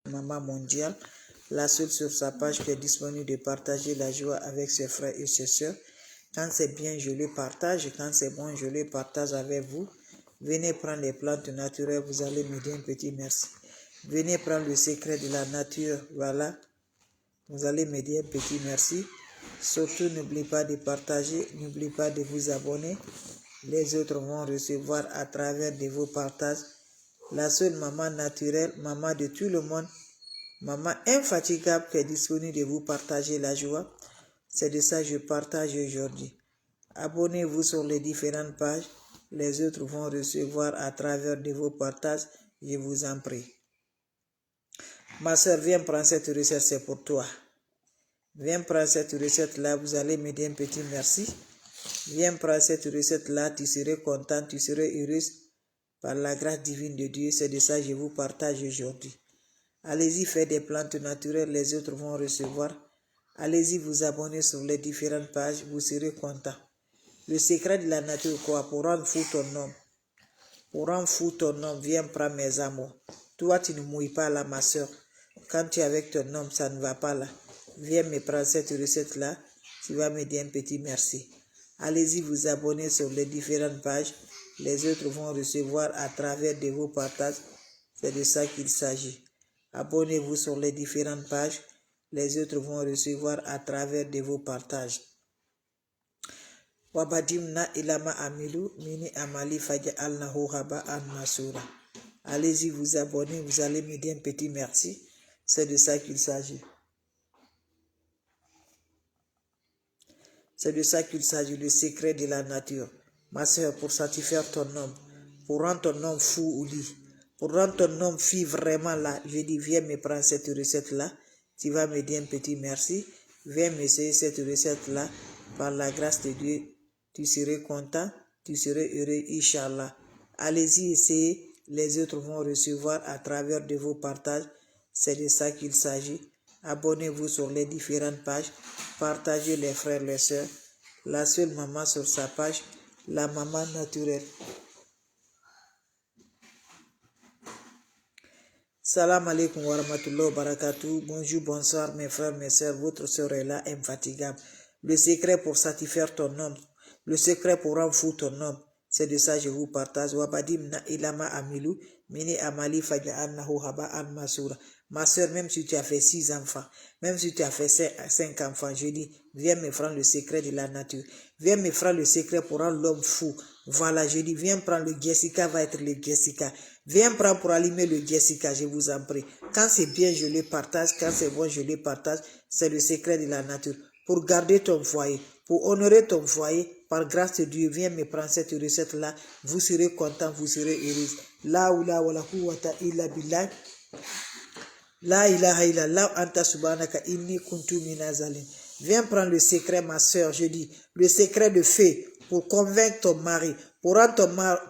Maman mondiale, la seule sur sa page qui est disponible de partager la joie avec ses frères et ses sœurs. Quand c'est bien, je le partage. Quand c'est bon, je le partage avec vous. Venez prendre les plantes naturelles, vous allez me dire un petit merci. Venez prendre le secret de la nature, voilà. Vous allez me dire un petit merci. Surtout, n'oubliez pas de partager, n'oubliez pas de vous abonner. Les autres vont recevoir à travers de vos partages. La seule maman naturelle, maman de tout le monde, maman infatigable qui est disponible de vous partager la joie. C'est de ça que je partage aujourd'hui. Abonnez-vous sur les différentes pages. Les autres vont recevoir à travers de vos partages. Je vous en prie. Ma soeur, viens prendre cette recette, c'est pour toi. Viens prendre cette recette-là, vous allez me dire un petit merci. Viens prendre cette recette-là, tu serais content, tu serais heureuse. Par la grâce divine de Dieu, c'est de ça que je vous partage aujourd'hui. Allez-y, faites des plantes naturelles, les autres vont recevoir. Allez-y, vous abonner sur les différentes pages, vous serez content. Le secret de la nature, quoi? Pour rendre fou ton homme. Pour rendre fou ton homme, viens prendre mes amours. Toi, tu ne mouilles pas là, ma soeur. Quand tu es avec ton homme, ça ne va pas là. Viens me prendre cette recette-là. Tu vas me dire un petit merci. Allez-y, vous abonner sur les différentes pages. Les autres vont recevoir à travers de vos partages. C'est de ça qu'il s'agit. Abonnez-vous sur les différentes pages. Les autres vont recevoir à travers de vos partages. Wabadimna ilama amilu mini amali faja alnahu haba an masura. Allez-y, vous abonner, vous allez me dire un petit merci. C'est de ça qu'il s'agit. C'est de ça qu'il s'agit, le secret de la nature. Ma soeur, pour satisfaire ton homme, pour rendre ton homme fou au lit, pour rendre ton homme fille vraiment là, je dis, viens me prendre cette recette-là. Tu vas me dire un petit merci. Viens m'essayer cette recette-là. Par la grâce de Dieu, tu serais content, tu serais heureux, Inch'Allah. Allez-y, essayez. Les autres vont recevoir à travers de vos partages. C'est de ça qu'il s'agit. Abonnez-vous sur les différentes pages. Partagez les frères, les sœurs. La seule maman sur sa page, la maman naturelle. Salam alaikum wa rahmatullahi wa barakatuh. Bonjour, bonsoir mes frères, mes sœurs. Votre sœur est là, infatigable. Le secret pour satisfaire ton homme. Le secret pour rendre fou ton homme. C'est de ça que je vous partage. Wabadim na ilama amilu. Mini amali faja'an nahu haba an masura. Ma soeur, même si tu as fait 6 enfants, même si tu as fait 5 enfants, je dis, viens me prendre le secret de la nature. Viens me prendre le secret pour rendre l'homme fou. Voilà, je dis, viens prendre le Jessica, va être le Jessica. Viens prendre pour allumer le Jessica, je vous en prie. Quand c'est bien, je le partage. Quand c'est bon, je le partage. C'est le secret de la nature. Pour garder ton foyer, pour honorer ton foyer, par grâce de Dieu, viens me prendre cette recette-là. Vous serez content, vous serez heureux. La oula wa la quwwata illa billah. La ilaha illallah anta subhanaka inni kuntu minazalin. Viens prendre le secret, ma soeur, je dis, le secret de fée pour convaincre ton mari, pour rendre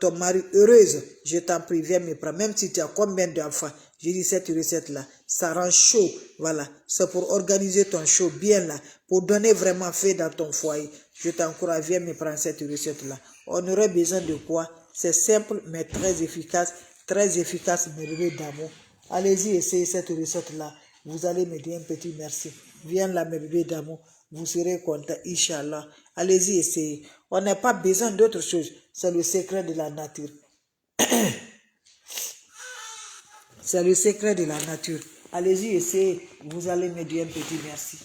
ton mari heureuse. Je t'en prie, viens me prendre. Même si tu as combien d'enfants, je dis cette recette-là, ça rend chaud, voilà. C'est pour organiser ton show bien là, pour donner vraiment fée dans ton foyer. Je t'encourage, viens me prendre cette recette-là. On aurait besoin de quoi? C'est simple, mais très efficace, merveilleux d'amour. Allez-y, essayez cette recette-là. Vous allez me dire un petit merci. Viens là, mes bébés d'amour. Vous serez content, Inch'Allah. Allez-y, essayez. On n'a pas besoin d'autre chose. C'est le secret de la nature. C'est le secret de la nature. Allez-y, essayez. Vous allez me dire un petit merci.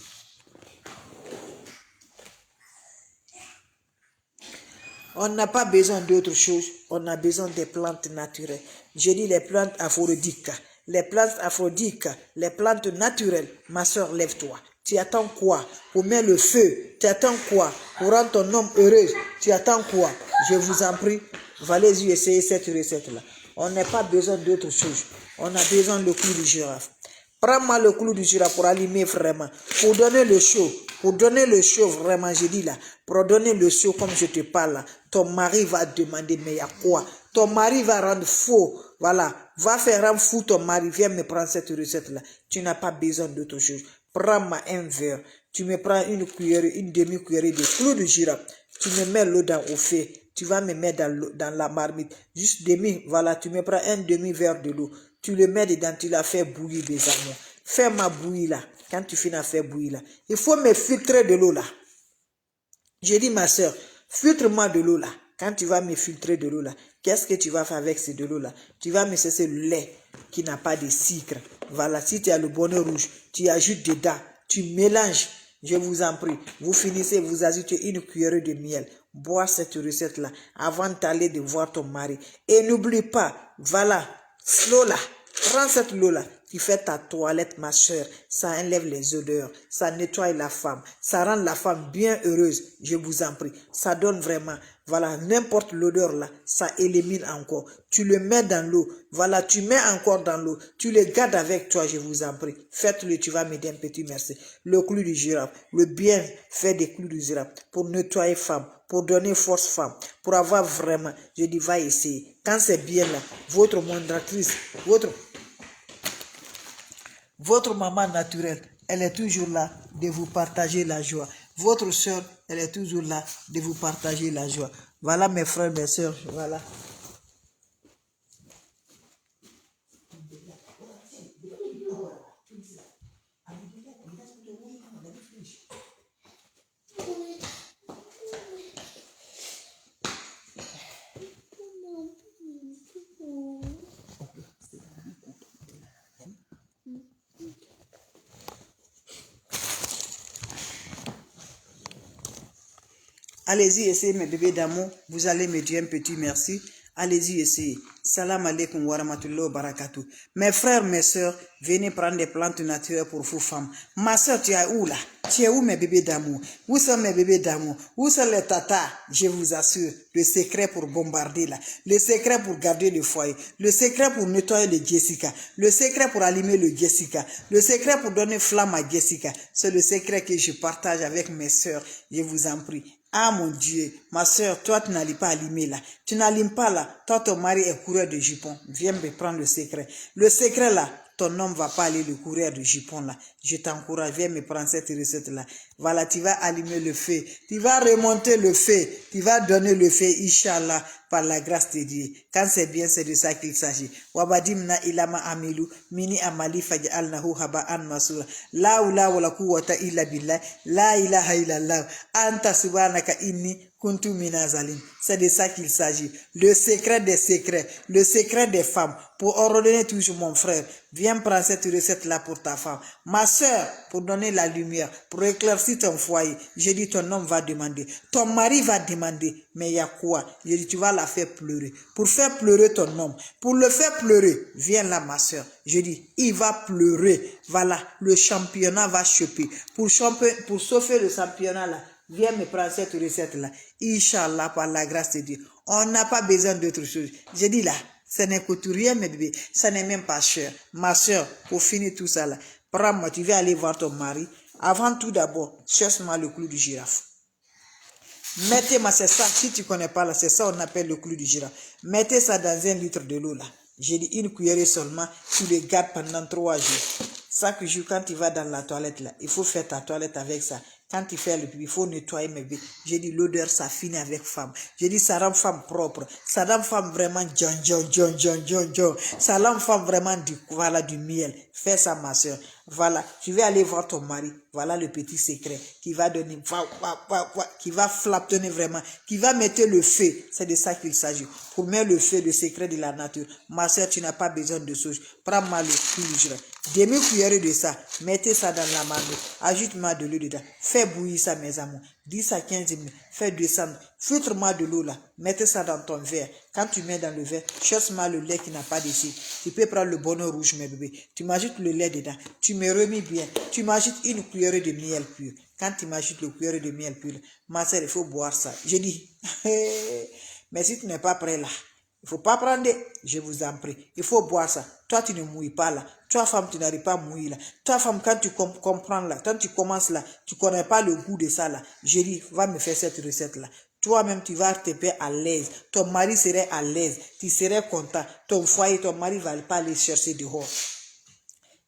On n'a pas besoin d'autre chose. On a besoin des plantes naturelles. Je dis les plantes aphrodisiaques. Les plantes aphrodisiaques, les plantes naturelles. Ma soeur, lève-toi. Tu attends quoi? Pour mettre le feu. Tu attends quoi? Pour rendre ton homme heureux. Tu attends quoi? Je vous en prie. Allez-y essayer cette recette-là. On n'a pas besoin d'autre chose. On a besoin du clou de girafe. Prends-moi le clou du girafe pour allumer vraiment. Pour donner le chaud. Pour donner le chaud vraiment, je dis là. Pour donner le chaud comme je te parle là. Ton mari va demander, mais il y a quoi? Ton mari va rendre faux. Voilà. Va faire rendre fou ton mari. Viens me prendre cette recette-là. Tu n'as pas besoin d'autre chose. Prends-moi un verre. Tu me prends une cuillère, une demi-cuillère de clou de girafe. Tu me mets l'eau dans au feu. Tu vas me mettre dans la marmite. Juste demi. Voilà. Tu me prends un demi-verre de l'eau. Tu le mets dedans, tu la fais bouillir des amours. Fais-moi bouillir là. Quand tu finis à faire bouillir là, il faut me filtrer de l'eau là. J'ai dit ma soeur, filtre-moi de l'eau là. Quand tu vas me filtrer de l'eau là, qu'est-ce que tu vas faire avec cette de l'eau là? Tu vas me cesser le lait qui n'a pas de sucre. Voilà, si tu as le bonnet rouge, tu ajoutes dedans, tu mélanges. Je vous en prie, vous finissez, vous ajoutez une cuillerée de miel. Bois cette recette là avant d'aller de voir ton mari. Et n'oublie pas, voilà, l'eau là, prends cette eau là. Tu fais ta toilette, ma soeur, ça enlève les odeurs, ça nettoie la femme, ça rend la femme bien heureuse, je vous en prie. Ça donne vraiment, voilà, n'importe l'odeur là, ça élimine encore. Tu le mets dans l'eau, voilà, tu mets encore dans l'eau, tu le gardes avec toi, je vous en prie. Faites-le, tu vas m'aider un petit merci. Le clou du girafe, le bien fait des clous du girafe, pour nettoyer femme, pour donner force femme, pour avoir vraiment, je dis, va essayer. Quand c'est bien là, votre modératrice, votre maman naturelle, elle est toujours là de vous partager la joie. Votre soeur, elle est toujours là de vous partager la joie. Voilà mes frères, mes soeurs, voilà. Allez-y, essayez mes bébés d'amour. Vous allez me dire un petit merci. Allez-y, essayez. Salam alaikum wa rahmatullahi wa barakatuh. Mes frères, mes soeurs, venez prendre des plantes naturelles pour vous femmes. Ma soeur, tu es où là? Tu es où mes bébés d'amour? Où sont mes bébés d'amour? Où sont les tatas? Je vous assure, le secret pour bombarder là. Le secret pour garder le foyer. Le secret pour nettoyer le Jessica. Le secret pour allumer le Jessica. Le secret pour donner flamme à Jessica. C'est le secret que je partage avec mes soeurs. Je vous en prie. Ah mon Dieu, ma soeur, toi tu n'allumes pas allumer là. Tu n'allumes pas là. Toi ton mari est coureur de jupons. Viens me prendre le secret. Le secret là, ton homme va pas aller le courir de jupons là. Je t'encourage, viens me prendre cette recette là. Voilà, tu vas allumer le feu. Tu vas remonter le feu. Tu vas donner le feu, Inch'Allah, par la grâce de Dieu. Quand c'est bien, c'est de ça qu'il s'agit. Wabadimna ilama amilu, mini amali faj'alnahu haba'an masura. La ula wala quwwata illa billah, la ilaha illallah, anta subhanaka inni kuntu minazalim. C'est de ça qu'il s'agit. Le secret des secrets, le secret des femmes. Pour ordonner toujours mon frère, viens prendre cette recette là pour ta femme. Ma soeur, pour donner la lumière, pour éclaircir ton foyer. J'ai dit ton homme va demander, ton mari va demander, mais il y a quoi? J'ai dit tu vas la faire pleurer. Pour faire pleurer ton homme, pour le faire pleurer, viens là ma soeur. Je dis il va pleurer. Voilà, le championnat va choper. Pour sauver le championnat là, viens me prendre cette recette là. Inch'Allah, par la grâce de Dieu. On n'a pas besoin d'autre chose. J'ai dit là, ça ne coûte rien mes bébés, ça n'est même pas cher. Ma soeur, pour finir tout ça là, prends-moi, tu vas aller voir ton mari. Avant tout d'abord, cherche-moi le clou du girafe. Mettez-moi, c'est ça, si tu ne connais pas là, c'est ça on appelle le clou du girafe. Mettez ça dans 1 litre de l'eau là. J'ai dit une cuillerée seulement, tu le gardes pendant 3 jours. Chaque jour, quand tu vas dans la toilette là, il faut faire ta toilette avec ça. Quand tu fais le pipi, il faut nettoyer mes bébés. J'ai dit l'odeur, ça finit avec femme. J'ai dit ça rend femme propre. Ça rend femme vraiment ça rend femme vraiment du miel. Fais ça ma soeur. Voilà, je vais aller voir ton mari. Voilà le petit secret qui va donner, qui va flaptonner vraiment, qui va mettre le feu. C'est de ça qu'il s'agit. Pour mettre le feu, le secret de la nature. Ma soeur, tu n'as pas besoin de choses. Prends-moi le clou. Demi-cuillerée de ça. Mettez ça dans la marmite. Ajoute-moi de l'eau dedans. Fais bouillir ça, mes amours. 10 à 15 minutes. Fais descendre. Filtre-moi de l'eau là. Mettez ça dans ton verre. Quand tu mets dans le verre, cherche-moi le lait qui n'a pas de sucre. Tu peux prendre le bonnet rouge, mes bébés. Tu m'ajoutes le lait dedans. Tu me remis bien. Tu m'ajoutes une cuillerée de miel pur. Quand tu m'ajoutes le cuillerée de miel pur, ma soeur, il faut boire ça. Je dis, mais si tu n'es pas prêt là, il ne faut pas prendre, je vous en prie. Il faut boire ça. Toi, tu ne mouilles pas là. Toi, femme, tu n'arrives pas à mouiller là. Toi, femme, quand tu comprends là, quand tu commences là, tu ne connais pas le goût de ça là. Je dis, va me faire cette recette là. Toi-même, tu vas te faire à l'aise. Ton mari serait à l'aise. Tu serais content. Ton foyer, ton mari ne va pas aller chercher dehors.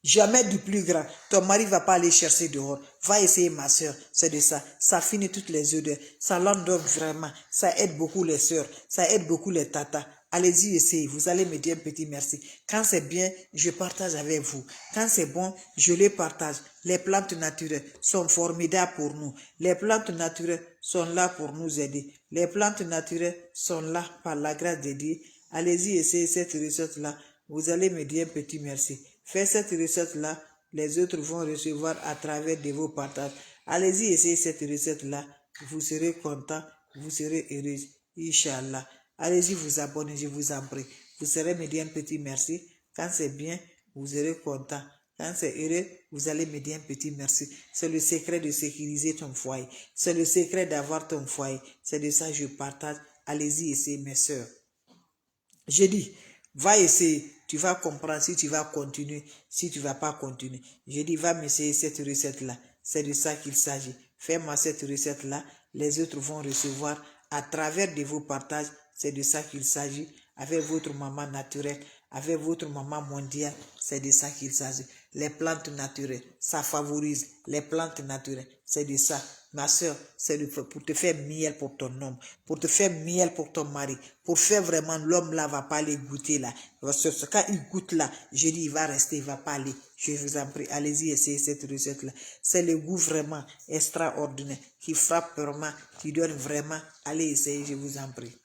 Jamais du plus grand. Ton mari ne va pas aller chercher dehors. Va essayer ma soeur. C'est de ça. Ça finit toutes les odeurs. Ça l'endort vraiment. Ça aide beaucoup les soeurs. Ça aide beaucoup les tatas. Allez-y, essayez. Vous allez me dire un petit merci. Quand c'est bien, je partage avec vous. Quand c'est bon, je les partage. Les plantes naturelles sont formidables pour nous. Les plantes naturelles sont là pour nous aider. Les plantes naturelles sont là par la grâce de Dieu. Allez-y, essayez cette recette-là. Vous allez me dire un petit merci. Faites cette recette-là. Les autres vont recevoir à travers de vos partages. Allez-y, essayez cette recette-là. Vous serez content. Vous serez heureux. Inch'Allah. Allez-y vous abonner, je vous en prie. Vous serez me dire un petit merci. Quand c'est bien, vous serez content. Quand c'est heureux, vous allez me dire un petit merci. C'est le secret de sécuriser ton foyer. C'est le secret d'avoir ton foyer. C'est de ça que je partage. Allez-y essayer, mes soeurs. Je dis, va essayer. Tu vas comprendre si tu vas continuer, si tu ne vas pas continuer. Je dis, va m'essayer cette recette-là. C'est de ça qu'il s'agit. Fais-moi cette recette-là. Les autres vont recevoir à travers de vos partages. C'est de ça qu'il s'agit. Avec votre maman naturelle, avec votre maman mondiale, c'est de ça qu'il s'agit. Les plantes naturelles, ça favorise les plantes naturelles. C'est de ça. Ma soeur, c'est pour te faire miel pour ton homme, pour te faire miel pour ton mari, pour faire vraiment l'homme là va pas aller goûter là. Quand il goûte là, je dis il va rester, il va pas aller. Je vous en prie, allez-y essayez cette recette là. C'est le goût vraiment extraordinaire qui frappe vraiment, qui donne vraiment. Allez essayer, je vous en prie.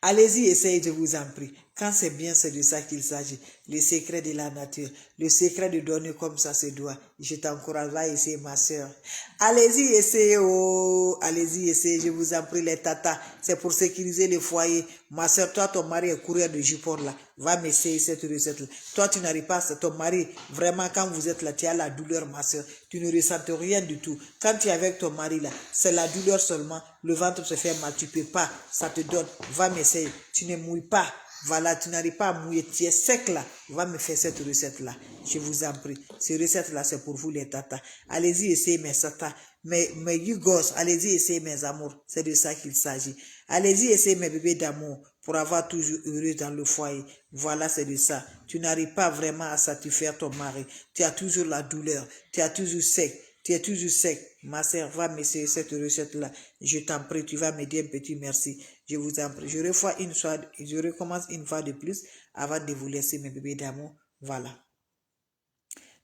Allez-y, essayez, je vous en prie. Quand c'est bien, c'est de ça qu'il s'agit. Le secret de la nature. Le secret de donner comme ça se doit. Je t'encourage à essayer, ma soeur. Allez-y, essayez, oh. Allez-y, essayez, je vous en prie, les tatas. C'est pour sécuriser le foyer. Ma soeur, toi, ton mari est courrier de Jupor là. Va m'essayer cette recette là. Toi, tu n'arrives pas, ton mari, vraiment, quand vous êtes là, tu as la douleur, ma soeur. Tu ne ressens rien du tout. Quand tu es avec ton mari là, c'est la douleur seulement. Le ventre se fait mal, tu ne peux pas. Ça te donne. Va m'essayer. Tu ne mouilles pas. Voilà, tu n'arrives pas à mouiller, tu es sec là. Va me faire cette recette-là. Je vous en prie. Cette recette-là, c'est pour vous les tatas. Allez-y, essayez mes tatas. Mes gosses, allez-y, essayez mes amours. C'est de ça qu'il s'agit. Allez-y, essayez mes bébés d'amour pour avoir toujours heureux dans le foyer. Voilà, c'est de ça. Tu n'arrives pas vraiment à satisfaire ton mari. Tu as toujours la douleur. Tu as toujours sec. Tu es toujours sec. Ma soeur, va m'essayer cette recette-là. Je t'en prie, tu vas me dire un petit merci. Je vous en prie. Je recommence une fois de plus avant de vous laisser mes bébés d'amour. Voilà.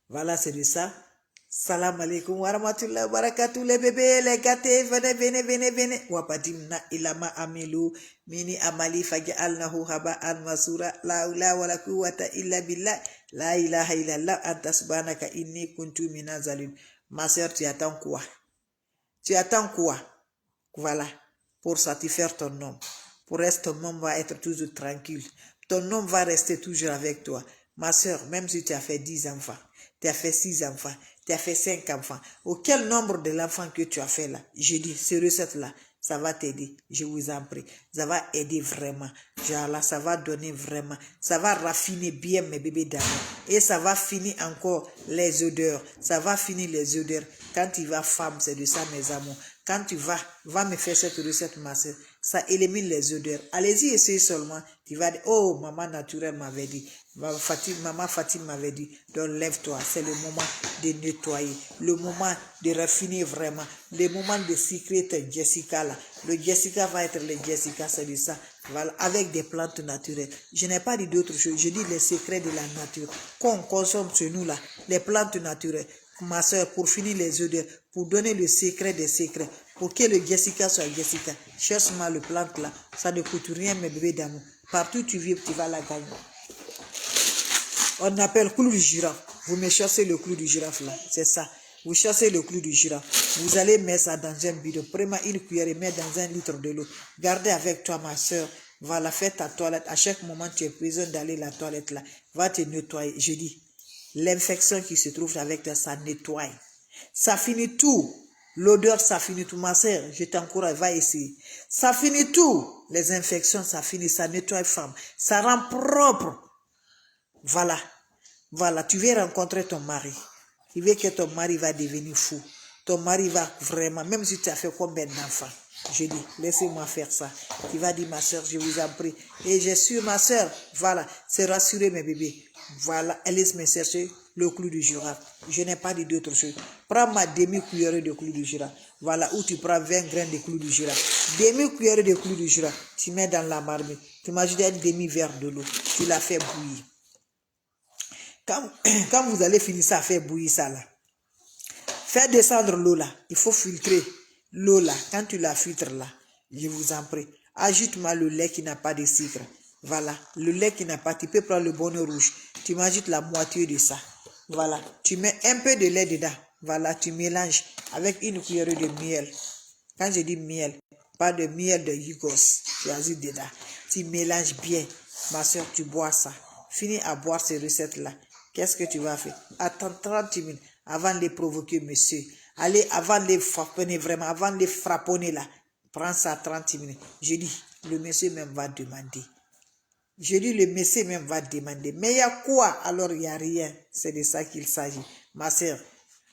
Voilà, c'est de ça. Salam alaikum wa rahmatullahi wa barakatuh. Les bébés, les gâtés, venez. Wapadimna ilama amilu mini amali faja'alnahu haba'an masura. La ula wa la quwwata illa billah. La ilaha illallah anta subhanaka inni kuntu minaz zalimin. Ma soeur, tu attends quoi? Tu attends quoi? Voilà. Pour satisfaire ton homme. Pour rester, ton homme va être toujours tranquille. Ton homme va rester toujours avec toi. Ma soeur, même si tu as fait 10 enfants, tu as fait 6 enfants, tu as fait 5 enfants, auquel nombre de l'enfant que tu as fait là, je dis, ces recettes-là, ça va t'aider, je vous en prie. Ça va aider vraiment. Genre là, ça va donner vraiment. Ça va raffiner bien mes bébés d'amour. Et ça va finir encore les odeurs. Ça va finir les odeurs. Quand tu vas femme, c'est de ça mes amours. Quand tu va me faire cette recette, ma soeur, ça élimine les odeurs. Allez-y, essayez seulement. Tu vas dire, oh, maman naturelle m'avait dit. Maman Fatime m'avait dit, donc lève-toi. C'est le moment de nettoyer. Le moment de raffiner vraiment. Le moment de secret Jessica là. Le Jessica va être le Jessica, c'est de ça. Voilà, avec des plantes naturelles. Je n'ai pas dit d'autres choses. Je dis les secrets de la nature. Qu'on consomme chez nous là. Les plantes naturelles. Ma soeur, pour finir les odeurs, pour donner le secret des secrets, pour que le Jessica soit Jessica, cherche-moi le plante là, ça ne coûte rien mes bébés d'amour. Partout tu vis, tu vas la gagner. On appelle clou du girafe. Vous me cherchez le clou du girafe là, c'est ça. Vous cherchez le clou du girafe. Vous allez mettre ça dans un bidon. Prenez une cuillère et mettez dans 1 litre de l'eau. Gardez avec toi ma soeur. Va faire ta toilette. À chaque moment tu es besoin d'aller à la toilette là. Va te nettoyer. Je dis. L'infection qui se trouve avec toi, ça nettoie. Ça finit tout. L'odeur, ça finit tout. Ma soeur, je t'encourage, va essayer. Ça finit tout. Les infections, ça finit. Ça nettoie femme. Ça rend propre. Voilà. Voilà. Tu veux rencontrer ton mari. Tu veux que ton mari va devenir fou. Ton mari va vraiment, même si tu as fait combien d'enfants. Je dis, laissez-moi faire ça. Tu vas dire, ma soeur, je vous en prie. Et j'ai su, ma soeur, voilà, c'est rassurer mes bébés. Voilà, elle laisse me chercher. le clou de girofle. Je n'ai pas dit d'autre chose. Prends ma demi-cuillerée de clou de girofle. Voilà, où tu prends 20 grains de clou de girofle. Demi-cuillerée de clou de girofle. Tu mets dans la marmite. Tu m'ajoutes un demi-verre de l'eau. Tu la fais bouillir. Quand vous allez finir ça, faire bouillir ça là. Fais descendre l'eau là. Il faut filtrer l'eau là. Quand tu la filtres là, je vous en prie. Ajoute-moi le lait qui n'a pas de sucre. Voilà. Le lait qui n'a pas, tu peux prendre le bonnet rouge. Tu m'ajoutes la moitié de ça. Voilà. Tu mets un peu de lait dedans. Voilà. Tu mélanges avec une cuillerée de miel. Quand je dis miel, pas de miel de Yugos. Tu ajoutes dedans. Tu mélanges bien. Ma soeur, tu bois ça. Finis à boire ces recettes-là. Qu'est-ce que tu vas faire? Attends 30 minutes avant de les provoquer, monsieur. Allez, avant de les frapponner, vraiment, avant de les frapponner là. Prends ça 30 minutes. Je dis, le monsieur même va demander. Je dis, le monsieur même va demander. Mais il y a quoi? Alors, il n'y a rien. C'est de ça qu'il s'agit. Ma soeur,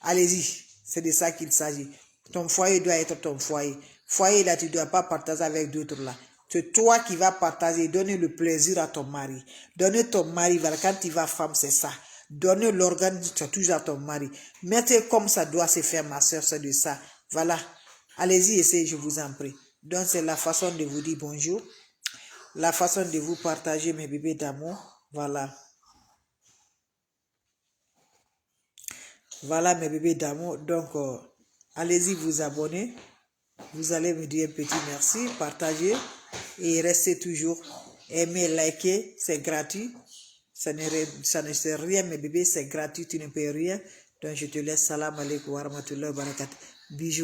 allez-y. C'est de ça qu'il s'agit. Ton foyer doit être ton foyer. Foyer là, tu ne dois pas partager avec d'autres là. C'est toi qui vas partager, donner le plaisir à ton mari. Donner ton mari, voilà, quand tu vas femme, c'est ça. Donner l'organe, c'est toujours à ton mari. Mettez comme ça doit se faire, ma soeur, c'est de ça. Voilà. Allez-y, essayez, je vous en prie. Donc, c'est la façon de vous dire bonjour. La façon de vous partager mes bébés d'amour. Voilà. Voilà mes bébés d'amour. Donc, allez-y vous abonner. Vous allez me dire un petit merci, partagez et restez toujours. Aimez, likez, c'est gratuit. Ça ne sert rien, mes bébés, c'est gratuit, tu ne payes rien. Donc, je te laisse. Salam alaikum wa rahmatullahi wa barakatuh. Bisous.